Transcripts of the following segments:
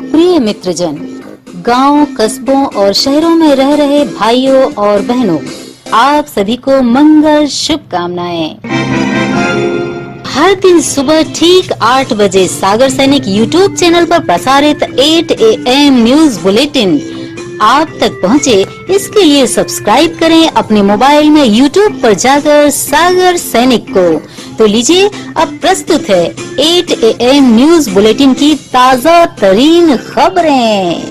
प्रिय मित्रजन, गांव, कस्बों और शहरों में रह रहे भाइयों और बहनों, आप सभी को मंगल शुभकामनाएं। हर दिन सुबह ठीक 8 बजे सागर सैनिक यूट्यूब चैनल पर प्रसारित 8 AM न्यूज बुलेटिन आप तक पहुंचे, इसके लिए सब्सक्राइब करें अपने मोबाइल में यूट्यूब पर जाकर सागर सैनिक को। तो लीजिए, अब प्रस्तुत है 8 AM न्यूज बुलेटिन की ताजा तरीन खबरें।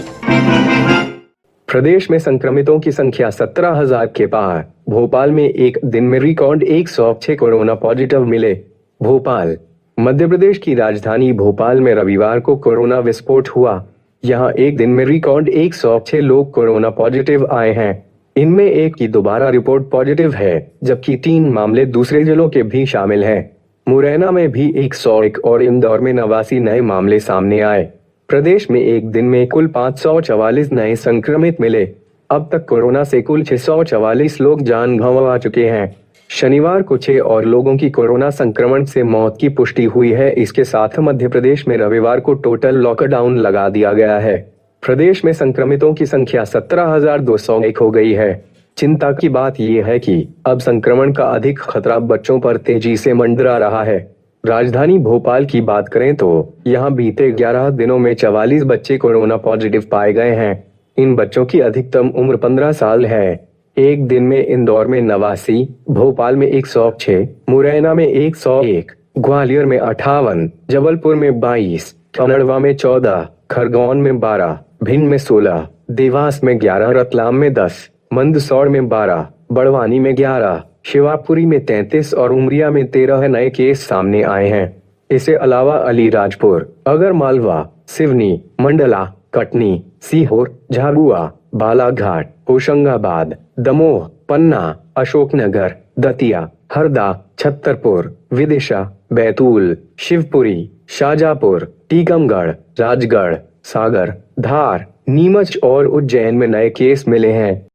प्रदेश में संक्रमितों की संख्या 17,000 के पार। भोपाल में एक दिन में रिकॉर्ड 106 कोरोना पॉजिटिव मिले। भोपाल, मध्य प्रदेश की राजधानी भोपाल में रविवार को कोरोना विस्फोट हुआ। यहां एक दिन में रिकॉर्ड 106 लोग कोरोना पॉजिटिव आए हैं। इनमें एक की दोबारा रिपोर्ट पॉजिटिव है, जबकि 3 मामले दूसरे जिलों के भी शामिल हैं। मुरैना में भी 101 और इंदौर में 89 नए मामले सामने आए। प्रदेश में एक दिन में कुल 544 नए संक्रमित मिले। अब तक कोरोना से कुल 644 लोग जान गंवा चुके हैं। शनिवार को 6 और लोगों की कोरोना संक्रमण से मौत की पुष्टि हुई है। इसके साथ मध्य प्रदेश में रविवार को टोटल लॉकडाउन लगा दिया गया है। प्रदेश में संक्रमितों की संख्या 17,201 हो गई है। चिंता की बात यह है कि अब संक्रमण का अधिक खतरा बच्चों पर तेजी से मंडरा रहा है। राजधानी भोपाल की बात करें तो यहां बीते 11 दिनों में 44 बच्चे कोरोना पॉजिटिव पाए गए हैं। इन बच्चों की अधिकतम उम्र 15 साल है। एक दिन में इंदौर में 89, भोपाल में 106, मुरैना में 101, ग्वालियर में 58, जबलपुर में 22, खंडवा में 14, खरगोन में 12, भिंड में 16, देवास में 11, रतलाम में 10, मंदसौर में 12, बड़वानी में 11, शिवापुरी में 33 और उमरिया में 13 नए केस सामने आए हैं। इसके अलावा अलीराजपुर, आगरमालवा, सिवनी, मंडला, कटनी, सीहोर, झाबुआ, बालाघाट, होशंगाबाद, दमोह, पन्ना, अशोकनगर, दतिया, हरदा, छतरपुर, विदिशा, बैतूल, शिवपुरी, शाजापुर, टीकमगढ़, राजगढ़, सागर, धार, नीमच और उज्जैन में नए केस मिले हैं।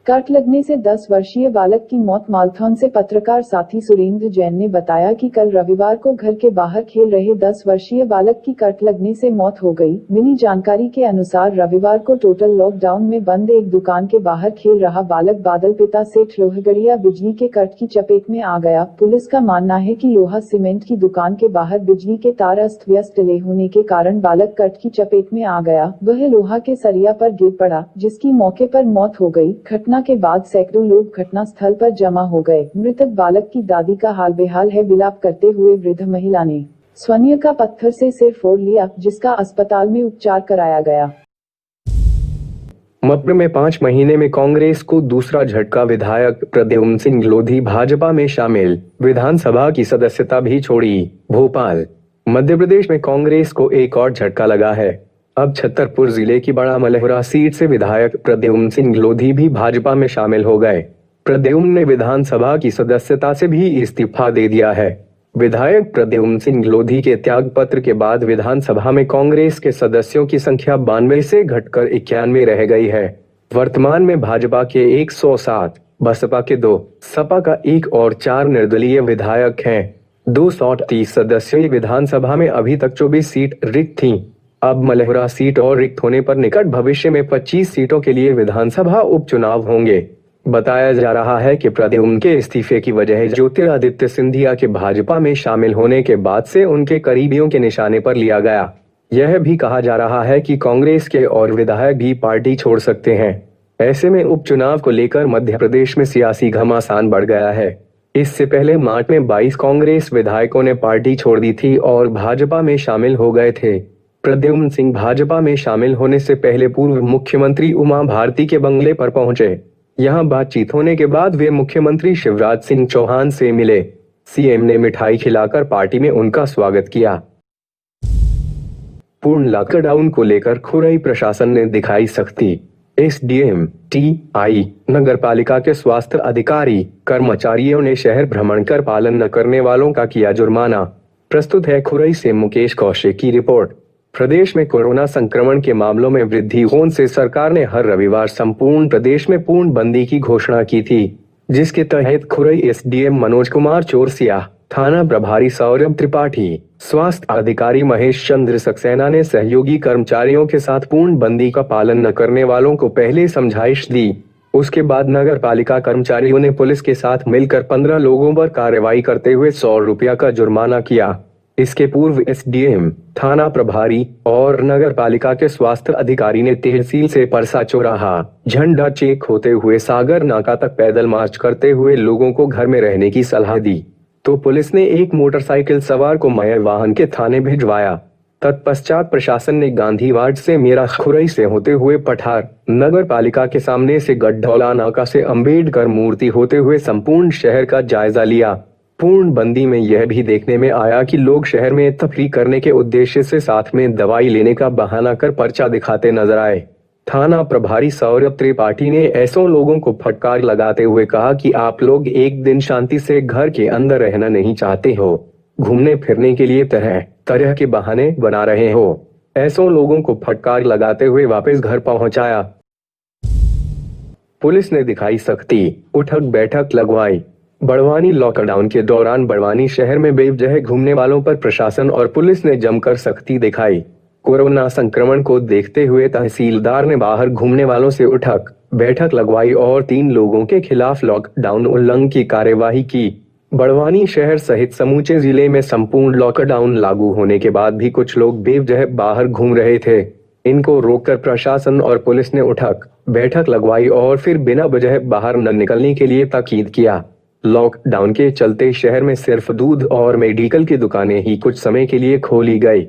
कट लगने से 10 वर्षीय बालक की मौत। मालथौन से पत्रकार साथी सुरेंद्र जैन ने बताया कि कल रविवार को घर के बाहर खेल रहे 10 वर्षीय बालक की कट लगने से मौत हो गई। मिली जानकारी के अनुसार रविवार को टोटल लॉकडाउन में बंद एक दुकान के बाहर खेल रहा बालक बादल पिता सेठ लोहगड़िया बिजली के कट की चपेट में आ गया। पुलिस का मानना है कि लोहा सीमेंट की दुकान के बाहर बिजली के तार अस्त व्यस्त डले होने के कारण बालक कट की चपेट में आ गया। वह लोहा के सरिया पर गिर पड़ा, जिसकी मौके पर मौत हो गई। घटना के बाद सैकड़ों लोग घटना स्थल पर जमा हो गए। मृतक बालक की दादी का हाल बेहाल है। विलाप करते हुए वृद्ध महिला ने स्वनिय का पत्थर से सिर फोड़ लिया, जिसका अस्पताल में उपचार कराया गया। मप्र में 5 महीने में कांग्रेस को दूसरा झटका। विधायक प्रद्युम्न सिंह लोधी भाजपा में शामिल, विधानसभा की सदस्यता भी छोड़ी। भोपाल, मध्य प्रदेश में कांग्रेस को एक और झटका लगा है। अब छतरपुर जिले की बड़ा मलहरा सीट से विधायक प्रद्युम्न सिंह लोधी भी भाजपा में शामिल हो गए। प्रद्युम्न ने विधानसभा की सदस्यता से भी इस्तीफा दे दिया है। विधायक प्रद्युम्न सिंह लोधी के त्याग पत्र के बाद विधानसभा में कांग्रेस के सदस्यों की संख्या 92 से घटकर 91 रह गई है। वर्तमान में भाजपा के 107, बसपा के 2, सपा का 1 और 4 निर्दलीय विधायक हैं। 230 सदस्यीय विधानसभा में अभी तक 24 सीट रिक्त थीं। अब मलहरा सीट और रिक्त होने पर निकट भविष्य में 25 सीटों के लिए विधानसभा उपचुनाव होंगे। बताया जा रहा है कि प्रद्युम्न के इस्तीफे की वजह ज्योतिरादित्य सिंधिया के भाजपा में शामिल होने के बाद से उनके करीबियों के निशाने पर लिया गया। यह भी कहा जा रहा है कि कांग्रेस के और विधायक भी पार्टी छोड़ सकते हैं। ऐसे में उपचुनाव को लेकर मध्य प्रदेश में सियासी घमासान बढ़ गया है। इससे पहले मार्च में 22 कांग्रेस विधायकों ने पार्टी छोड़ दी थी और भाजपा में शामिल हो गए थे। प्रद्युम्न सिंह भाजपा में शामिल होने से पहले पूर्व मुख्यमंत्री उमा भारती के बंगले पर पहुंचे। यहां बातचीत होने के बाद वे मुख्यमंत्री शिवराज सिंह चौहान से मिले। सीएम ने मिठाई खिलाकर पार्टी में उनका स्वागत किया। पूर्ण लॉकडाउन को लेकर खुरई प्रशासन ने दिखाई सख्ती। एसडीएम, टीआई, नगरपालिका के स्वास्थ्य अधिकारी, कर्मचारियों ने शहर भ्रमण कर पालन न करने वालों का किया जुर्माना। प्रस्तुत है खुरई से मुकेश कौशिक की रिपोर्ट। प्रदेश में कोरोना संक्रमण के मामलों में वृद्धि होने से सरकार ने हर रविवार संपूर्ण प्रदेश में पूर्ण बंदी की घोषणा की थी, जिसके तहत खुरई एसडीएम मनोज कुमार चौरसिया, थाना प्रभारी सौरभ त्रिपाठी, स्वास्थ्य अधिकारी महेश चंद्र सक्सेना ने सहयोगी कर्मचारियों के साथ पूर्णबंदी का पालन न करने वालों को पहले समझाइश दी। उसके बाद नगर पालिका कर्मचारियों ने पुलिस के साथ मिलकर 15 लोगों पर कार्रवाई करते हुए 100 रुपया का जुर्माना किया। इसके पूर्व एसडीएम, थाना प्रभारी और नगर पालिका के स्वास्थ्य अधिकारी ने तहसील से परसा चौराहा, झंडा चेक होते हुए सागर नाका तक पैदल मार्च करते हुए लोगों को घर में रहने की सलाह दी। तो पुलिस ने एक मोटरसाइकिल सवार को मय वाहन के थाने भिजवाया। तत्पश्चात प्रशासन ने गांधी वार्ड से मीरा खुरई से होते हुए पठार, नगर पालिका के सामने से गढ़ढौला नाका से अंबेडकर मूर्ति होते हुए संपूर्ण शहर का जायजा लिया। पूर्णबंदी में यह भी देखने में आया कि लोग शहर में तफरीक करने के उद्देश्य से साथ में दवाई लेने का बहाना कर पर्चा दिखाते नजर आए। थाना प्रभारी सौरभ त्रिपाठी ने ऐसों लोगों को फटकार लगाते हुए कहा कि आप लोग एक दिन शांति से घर के अंदर रहना नहीं चाहते हो, घूमने फिरने के लिए तरह तरह के बहाने बना रहे हो। ऐसों लोगों को फटकार लगाते हुए वापस घर पहुंचाया। पुलिस ने दिखाई सख्ती, उठक बैठक लगवाई। बड़वानी लॉकडाउन के दौरान बड़वानी शहर में बेवजह घूमने वालों पर प्रशासन और पुलिस ने जमकर सख्ती दिखाई। कोरोना संक्रमण को देखते हुए तहसीलदार ने बाहर घूमने वालों से उठक बैठक लगवाई और 3 लोगों के खिलाफ लॉकडाउन उल्लंघन की कार्यवाही की। बड़वानी शहर सहित समूचे जिले में संपूर्ण लॉकडाउन लागू होने के बाद भी कुछ लोग बेवजह बाहर घूम रहे थे। इनको रोककर प्रशासन और पुलिस ने उठक बैठक लगवाई और फिर बिना वजह बाहर न निकलने के लिए ताकीद किया। लॉकडाउन के चलते शहर में सिर्फ दूध और मेडिकल की दुकानें ही कुछ समय के लिए खोली गई।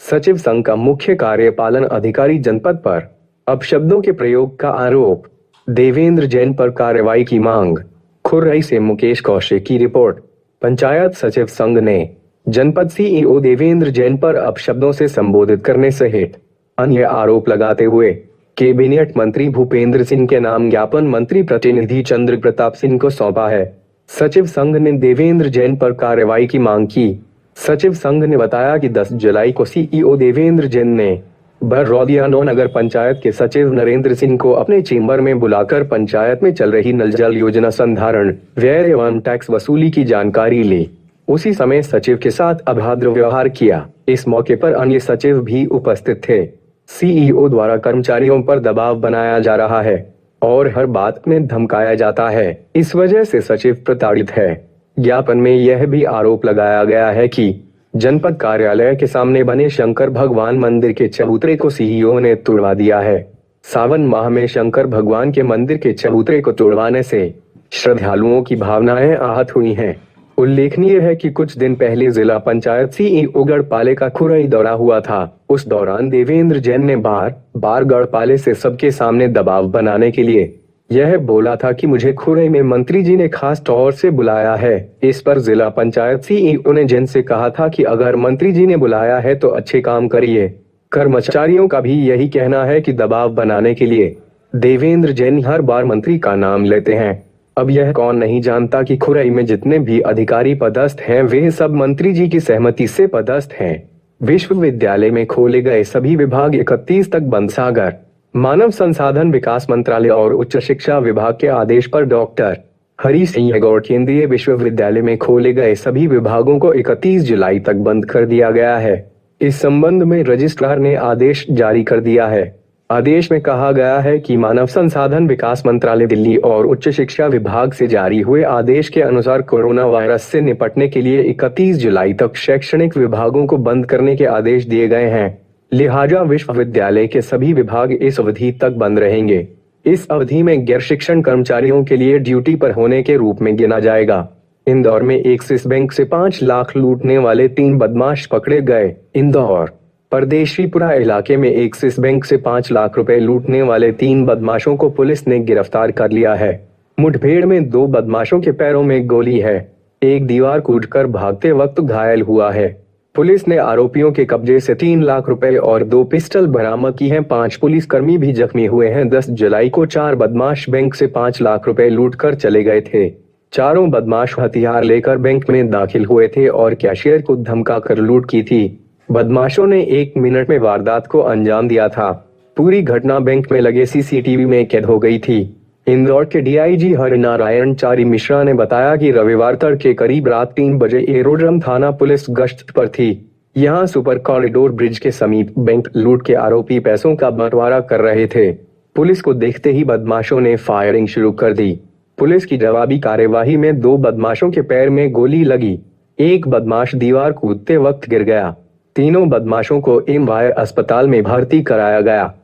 सचिव संघ का मुख्य कार्यपालन अधिकारी जनपद पर अपशब्दों के प्रयोग का आरोप, देवेंद्र जैन पर कार्रवाई की मांग। खुर्रई से मुकेश कौशिक की रिपोर्ट। पंचायत सचिव संघ ने जनपद सीईओ देवेंद्र जैन पर अपशब्दों से संबोधित करने सहित अन्य आरोप लगाते हुए कैबिनेट मंत्री भूपेंद्र सिंह के नाम ज्ञापन मंत्री प्रतिनिधि चंद्र प्रताप सिंह को सौंपा है। सचिव संघ ने देवेंद्र जैन पर कार्रवाई की मांग की। सचिव संघ ने बताया कि 10 जुलाई को सीईओ देवेंद्र जैन ने बरौदिया नगर पंचायत के सचिव नरेंद्र सिंह को अपने चेंबर में बुलाकर पंचायत में चल रही नल जल योजना संधारण, व्यय एवं टैक्स वसूली की जानकारी ली। उसी समय सचिव के साथ अभद्र व्यवहार किया। इस मौके पर अन्य सचिव भी उपस्थित थे। सीईओ द्वारा कर्मचारियों पर दबाव बनाया जा रहा है और हर बात में धमकाया जाता है। इस वजह से सचिव प्रताड़ित है। ज्ञापन में यह भी आरोप लगाया गया है कि जनपद कार्यालय के सामने बने शंकर भगवान मंदिर के चबूतरे को सीईओ ने तोड़वा दिया है। सावन माह में शंकर भगवान के मंदिर के चबूतरे को तोड़वाने से श्रद्धालुओं की भावनाएं आहत हुई हैं। उल्लेखनीय है कि कुछ दिन पहले जिला पंचायत सीईओ गढ़पाले का खुरई दौरा हुआ था। उस दौरान देवेंद्र जैन ने बार गढ़पाले से सबके सामने दबाव बनाने के लिए यह बोला था कि मुझे खुरई में मंत्री जी ने खास तौर से बुलाया है। इस पर जिला पंचायत सीईओ ने जैन से कहा था कि अगर मंत्री जी ने बुलाया है तो अच्छे काम करिए। कर्मचारियों का भी यही कहना है कि दबाव बनाने के लिए देवेंद्र जैन हर बार मंत्री का नाम लेते हैं। अब यह कौन नहीं जानता कि खुरई में जितने भी अधिकारी पदस्थ हैं वे सब मंत्री जी की सहमति से पदस्थ हैं। विश्वविद्यालय में खोले गए सभी विभाग 31 तक बंद। सागर मानव संसाधन विकास मंत्रालय और उच्च शिक्षा विभाग के आदेश पर डॉक्टर हरि सिंह गौड़ केंद्रीय विश्वविद्यालय में खोले गए सभी विभागों को 31 जुलाई तक बंद कर दिया गया है। इस संबंध में रजिस्ट्रार ने आदेश जारी कर दिया है। आदेश में कहा गया है कि मानव संसाधन विकास मंत्रालय दिल्ली और उच्च शिक्षा विभाग से जारी हुए आदेश के अनुसार कोरोना वायरस से निपटने के लिए 31 जुलाई तक शैक्षणिक विभागों को बंद करने के आदेश दिए गए हैं। लिहाजा विश्वविद्यालय के सभी विभाग इस अवधि तक बंद रहेंगे। इस अवधि में गैर शिक्षण कर्मचारियों के लिए ड्यूटी पर होने के रूप में गिना जाएगा। इंदौर में एक स्विस बैंक से 5 लाख लूटने वाले 3 बदमाश पकड़े गए। इंदौर परदेशीपुरा इलाके में एक स्विस बैंक से 5 लाख रुपए लूटने वाले 3 बदमाशों को पुलिस ने गिरफ्तार कर लिया है। मुठभेड़ में 2 बदमाशों के पैरों में गोली है। एक दीवार कूदकर भागते वक्त घायल हुआ है। पुलिस ने आरोपियों के कब्जे से 3 लाख रुपए और 2 पिस्टल बरामद की हैं। 5 पुलिसकर्मी भी जख्मी हुए हैं। 10 जुलाई को 4 बदमाश बैंक से 5 लाख रुपए लूटकर चले गए थे। चारों बदमाश हथियार लेकर बैंक में दाखिल हुए थे और कैशियर को धमकाकर लूट की थी। बदमाशों ने 1 मिनट में वारदात को अंजाम दिया था। पूरी घटना बैंक में लगे सीसीटीवी में कैद हो गई थी। इंदौर के डीआईजी हरिनारायण चारी मिश्रा ने बताया कि रविवार तड़के करीब रात 3 बजे एरोड्रम थाना पुलिस गश्त पर थी। यहां सुपर कॉरिडोर ब्रिज के समीप बैंक लूट के आरोपी पैसों का बंटवारा कर रहे थे। पुलिस को देखते ही बदमाशों ने फायरिंग शुरू कर दी। पुलिस की जवाबी कार्यवाही में 2 बदमाशों के पैर में गोली लगी। एक बदमाश दीवार कूदते वक्त गिर गया। तीनों बदमाशों को एमवाय अस्पताल में भर्ती कराया गया।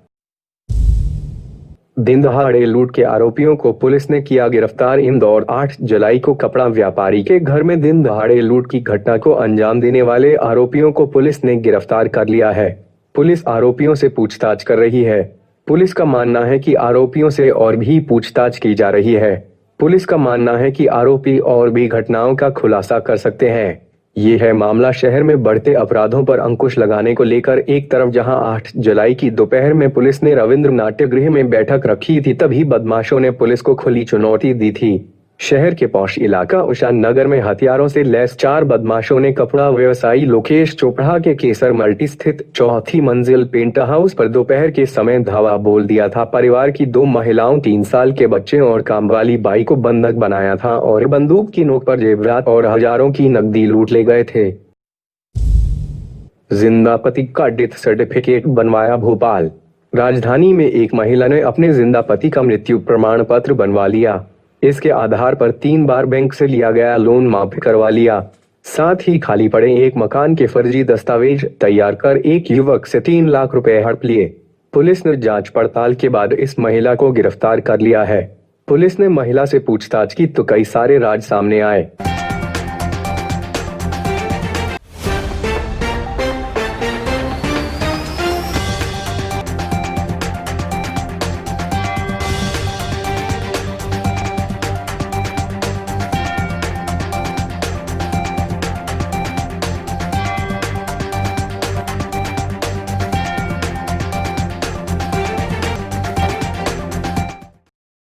दिन दहाड़े लूट के आरोपियों को पुलिस ने किया गिरफ्तार। इंदौर 8 जुलाई को कपड़ा व्यापारी के घर में दिन दहाड़े लूट की घटना को अंजाम देने वाले आरोपियों को पुलिस ने गिरफ्तार कर लिया है। पुलिस आरोपियों से पूछताछ कर रही है। पुलिस का मानना है कि आरोपियों से और भी पूछताछ की जा रही है। पुलिस का मानना है कि आरोपी और भी घटनाओं का खुलासा कर सकते हैं। ये है मामला। शहर में बढ़ते अपराधों पर अंकुश लगाने को लेकर एक तरफ जहां 8 जुलाई की दोपहर में पुलिस ने रविंद्र नाट्यगृह में बैठक रखी थी, तभी बदमाशों ने पुलिस को खुली चुनौती दी थी। शहर के पौष इलाका उषा नगर में हथियारों से लैस 4 बदमाशों ने कपड़ा व्यवसायी लोकेश चोपड़ा के केसर मल्टी स्थित 4थी मंजिल पेंट हाउस पर दोपहर के समय धावा बोल दिया था। परिवार की 2 महिलाओं, 3 साल के बच्चे और काम वाली बाई को बंधक बनाया था और बंदूक की नोक पर जेवरात और हजारों की नकदी लूट ले गए थे। जिंदा पति का डेथ सर्टिफिकेट बनवाया। भोपाल राजधानी में एक महिला ने अपने जिंदा पति का मृत्यु प्रमाण पत्र बनवा लिया। इसके आधार पर 3 बार बैंक से लिया गया लोन माफ करवा लिया। साथ ही खाली पड़े एक मकान के फर्जी दस्तावेज तैयार कर एक युवक से 3 लाख रुपए हड़प लिए। पुलिस ने जांच पड़ताल के बाद इस महिला को गिरफ्तार कर लिया है। पुलिस ने महिला से पूछताछ की तो कई सारे राज सामने आए।